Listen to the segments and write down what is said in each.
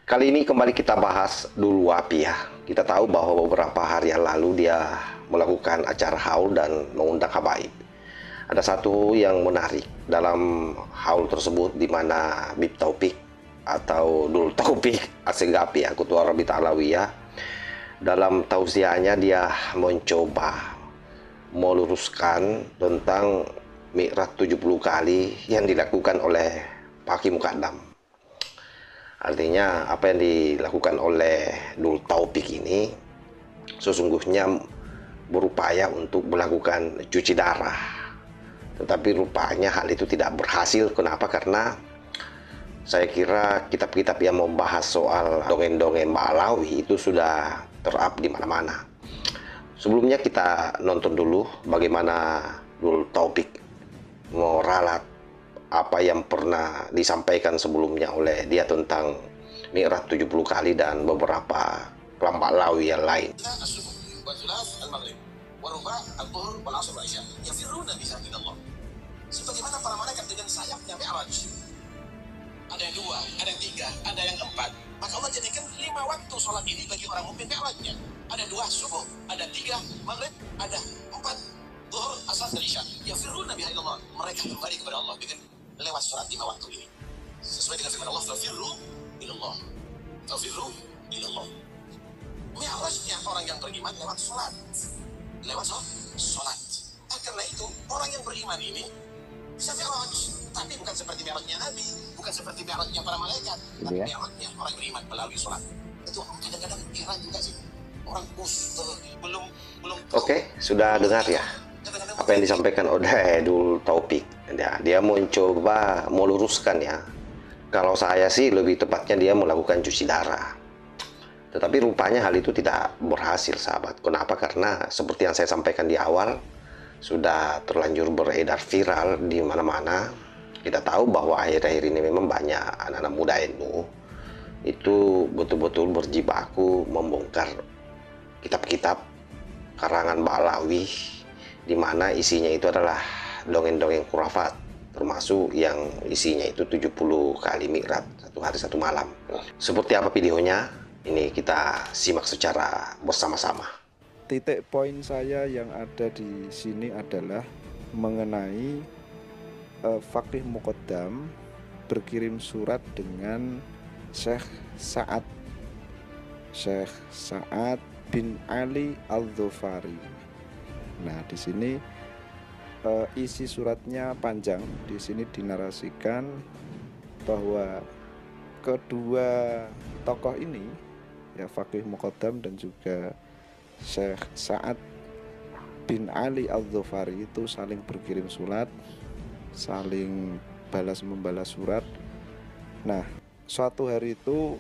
Kali ini kembali kita bahas Dul Wapi ya. Kita tahu bahwa beberapa hari yang lalu dia melakukan acara haul dan mengundang habaib. Ada satu yang menarik dalam haul tersebut di mana Bib Taufik atau Dul Taufik Assegafi ya, Ketua Rabit Alawiyah, dalam tausiahnya dia mencoba meluruskan tentang Mi'raj 70 kali yang dilakukan oleh Pak Hakim Mukaddam. Artinya apa yang dilakukan oleh Dul Taufik ini sesungguhnya berupaya untuk melakukan cuci darah. Tetapi rupanya hal itu tidak berhasil. Kenapa? Karena saya kira kitab-kitab yang membahas soal dongeng-dongeng Ba'alawi itu sudah ter-up di mana-mana. Sebelumnya kita nonton dulu bagaimana Dul Taufik meralat apa yang pernah disampaikan sebelumnya oleh dia tentang Mi'raj 70 kali dan beberapa kelompok lawi yang lain. Sebagaimana para malaikat dengan sayapnya Mi'raj. Ada yang 2, ada yang 3, ada yang 4. Maka Allah jadikan 5 waktu sholat ini bagi orang mukmin Mi'rajnya. Ada 2 subuh, ada 3 maghrib, ada 4 zuhur, asar dan isya. Yafirruna biha ilallah. Mereka kembali kepada Allah dengan lewat sholat 5 waktu ini. Sesuai dengan firman Allah, fafirru ilallah. Fafirru ilallah. Mi'rajnya orang yang beriman lewat sholat. Lewat sholat. Karena itu orang yang beriman ini bisa Mi'raj, tapi bukan seperti Mi'rajnya Nabi, bukan seperti Mi'rajnya para malaikat, tapi Mi'rajnya orang beriman melalui sholat. Itu kadang-kadang kira juga sih orang belum. Oke, sudah dengar ya apa yang disampaikan oleh Dul Taufik. Dia mencoba meluruskan ya. Kalau saya sih lebih tepatnya dia melakukan cuci darah. Tetapi rupanya hal itu tidak berhasil, sahabat. Kenapa? Karena seperti yang saya sampaikan di awal, sudah terlanjur beredar viral di mana-mana. Kita tahu bahwa akhir-akhir ini memang banyak anak-anak muda NU itu betul-betul berjibaku membongkar kitab-kitab karangan Ba'alawi di mana isinya itu adalah dongeng-dongeng khurafat, termasuk yang isinya itu 70 kali mi'raj, 1 hari 1 malam. Seperti apa videonya? Ini kita simak secara bersama-sama. Titik poin saya yang ada di sini adalah mengenai Faqih Muqaddam berkirim surat dengan Syekh Sa'ad bin Ali Al-Dhufari. Nah, di sini isi suratnya panjang. Di sini dinarasikan bahwa kedua tokoh ini, ya Faqih Muqaddam dan juga Syekh Sa'ad bin Ali Al-Dhufari, itu saling berkirim surat, saling balas-membalas surat. Nah, suatu hari itu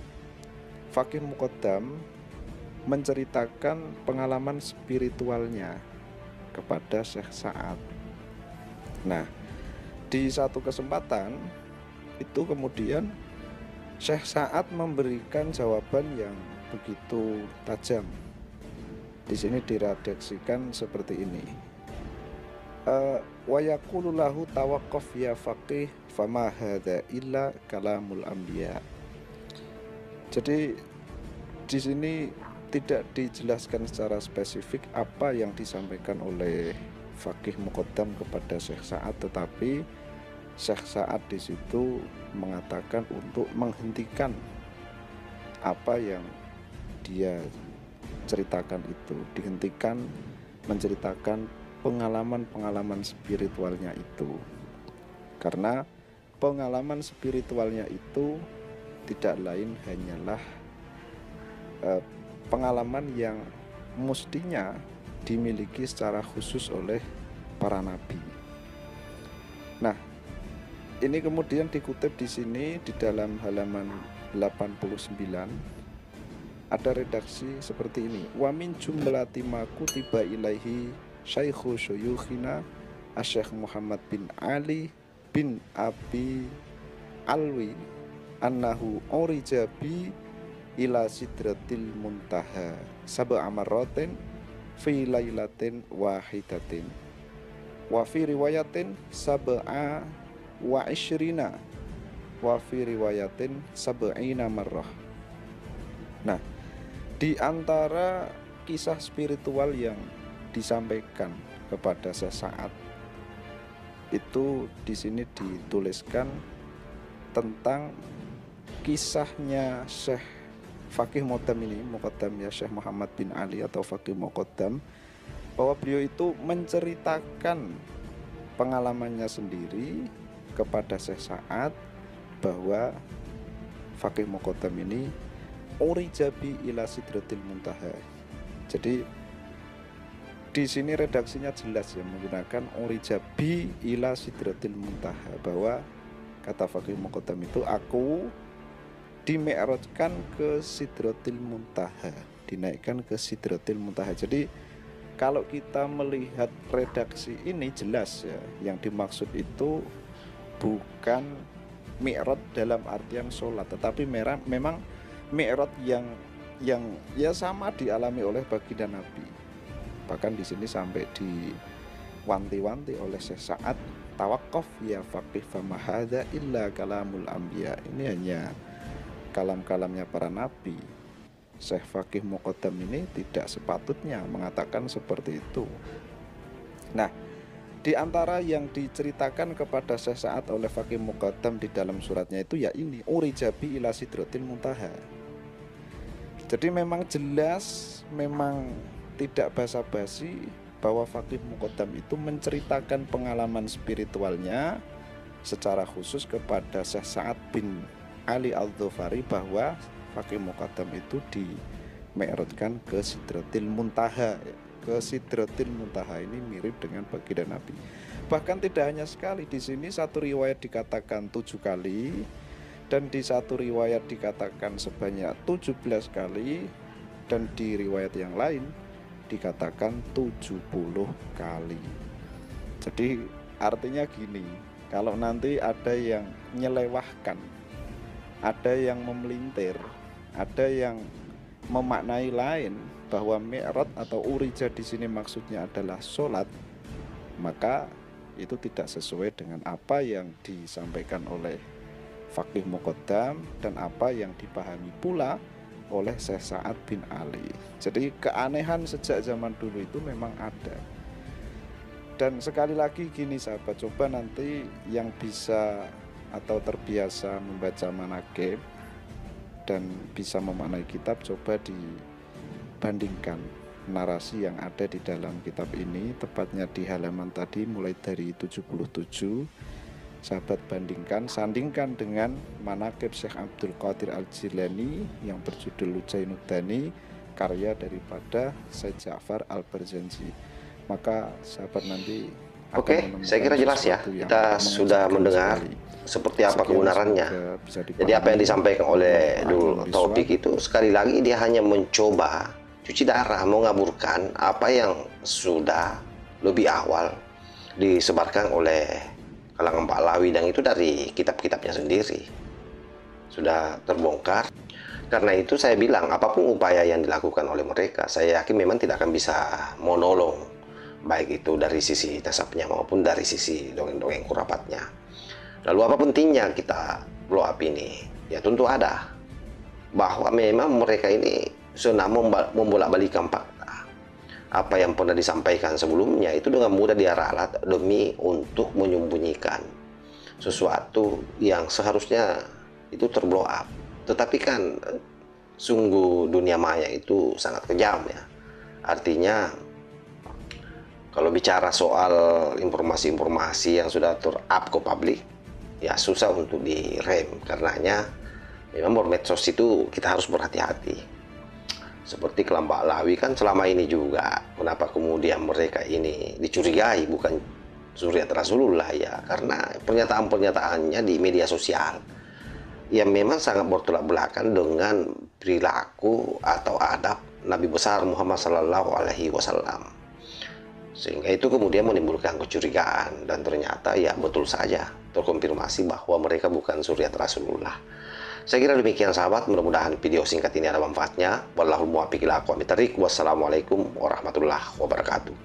Faqih Muqaddam menceritakan pengalaman spiritualnya kepada Syekh Sa'ad. Nah, di satu kesempatan itu kemudian Syekh Sa'ad memberikan jawaban yang begitu tajam. Di sini diredaksikan seperti ini. Wa yaqulu lahu tawaqqaf ya faqih fama hadza illa kalamul anbiya. Jadi di sini tidak dijelaskan secara spesifik apa yang disampaikan oleh Faqih Muqaddam kepada Syekh Sa'ad, tetapi Syekh Sa'ad di situ mengatakan untuk menghentikan apa yang dia ceritakan itu, dihentikan menceritakan pengalaman-pengalaman spiritualnya itu, karena pengalaman spiritualnya itu tidak lain hanyalah pengalaman yang mestinya dimiliki secara khusus oleh para nabi. Nah, ini kemudian dikutip di sini di dalam halaman 89 ada redaksi seperti ini. Wa min jumlati ma kutiba ilaihi Syaikhu syuyukhina Asy-Syaikh Muhammad bin Ali bin Abi Alwi annahu urijabi ila sidratil muntaha sab'a marratin fi lailatin wahidatin wa fi riwayatin sab'a wa ishrina wa fi riwayatin sab'ina marrah. Nah, di antara kisah spiritual yang disampaikan kepada sesaat itu di sini dituliskan tentang kisahnya Syekh Faqih Muqaddam ini, Muqaddamnya Syekh Muhammad bin Ali atau Faqih Muqaddam, bahwa beliau itu menceritakan pengalamannya sendiri kepada sesaat bahwa Faqih Muqaddam ini urijabi ila sidratil muntaha. Jadi di sini redaksinya jelas ya, menggunakan urijabi ila sidratil muntaha, bahwa kata Faqih Muqaddam itu aku dimi'rajkan ke sidratil muntaha, dinaikkan ke sidratil muntaha. Jadi kalau kita melihat redaksi ini jelas ya, yang dimaksud itu bukan mi'raj dalam artian sholat, tetapi memang mi'raj yang ya sama dialami oleh baginda Nabi. Bahkan di sini sampai diwanti-wanti oleh sesaat, tawaqqaf ya faqih fama hadza illa kalamul anbiya. Ini hanya kalam-kalamnya para nabi. Syekh Faqih Muqaddam ini tidak sepatutnya mengatakan seperti itu. Nah, di antara yang diceritakan kepada sesaat oleh Faqih Muqaddam di dalam suratnya itu ya ini, urijabi ila sidratil muntaha. Jadi memang jelas, memang tidak basa-basi bahwa Faqih Muqaddam itu menceritakan pengalaman spiritualnya secara khusus kepada Syekh Sa'ad bin Ali Al-Dhufari, bahwa Faqih Muqaddam itu dimi'rajkan ke Sidratil Muntaha. Ke Sidratil Muntaha ini mirip dengan baginda Nabi. Bahkan tidak hanya sekali, di sini satu riwayat dikatakan 7 kali dan di satu riwayat dikatakan sebanyak 17 kali dan di riwayat yang lain dikatakan 70 kali. Jadi artinya gini, kalau nanti ada yang nyelewahkan, ada yang memelintir, ada yang memaknai lain bahwa mi'raj atau urija di sini maksudnya adalah sholat, maka itu tidak sesuai dengan apa yang disampaikan oleh Faqih Muqaddam dan apa yang dipahami pula oleh Syekh Sa'ad bin Ali. Jadi keanehan sejak zaman dulu itu memang ada. Dan sekali lagi gini sahabat, coba nanti yang bisa atau terbiasa membaca manaqib dan bisa memaknai kitab, coba dibandingkan narasi yang ada di dalam kitab ini, tepatnya di halaman tadi mulai dari 77. Sahabat bandingkan, sandingkan dengan manaqib Syekh Abdul Qadir Al-Jilani yang berjudul Lujainuddani, karya daripada Syekh Ja'far Al-Barzanji. Maka sahabat nanti Oke, saya kira jelas ya. Kita sudah mendengar seperti apa kebenarannya. Jadi apa yang disampaikan oleh Dul Taufik itu sekali lagi dia hanya mencoba cuci darah, mengaburkan apa yang sudah lebih awal disebarkan oleh kalangan Pahlawi, dan itu dari kitab-kitabnya sendiri sudah terbongkar. Karena itu saya bilang apapun upaya yang dilakukan oleh mereka, saya yakin memang tidak akan bisa menolong, baik itu dari sisi nasabnya maupun dari sisi dongeng-dongeng kurapatnya. Lalu apa pentingnya kita blow up ini? Ya tentu ada, bahwa memang mereka ini sudah membolak-balikan fakta. Apa yang pernah disampaikan sebelumnya itu dengan mudah dia ralat demi untuk menyembunyikan sesuatu yang seharusnya itu terblow up. Tetapi kan sungguh dunia maya itu sangat kejam ya. Artinya kalau bicara soal informasi-informasi yang sudah ter-up ke publik, ya susah untuk direm. Karenanya memang bermedsos itu kita harus berhati-hati. Seperti kelompok Pahlawi kan selama ini juga, kenapa kemudian mereka ini dicurigai bukan Zuriat Rasulullah ya, karena pernyataan-pernyataannya di media sosial yang memang sangat bertolak belakang dengan perilaku atau adab Nabi besar Muhammad Sallallahu Alaihi Wasallam. Sehingga itu kemudian menimbulkan kecurigaan, dan ternyata ya betul saja terkonfirmasi bahwa mereka bukan Zuriat Rasulullah. Saya kira demikian sahabat, mudah-mudahan video singkat ini ada manfaatnya. Wallahul muwaffiq ila aqwamit thoriq. Wassalamualaikum warahmatullahi wabarakatuh.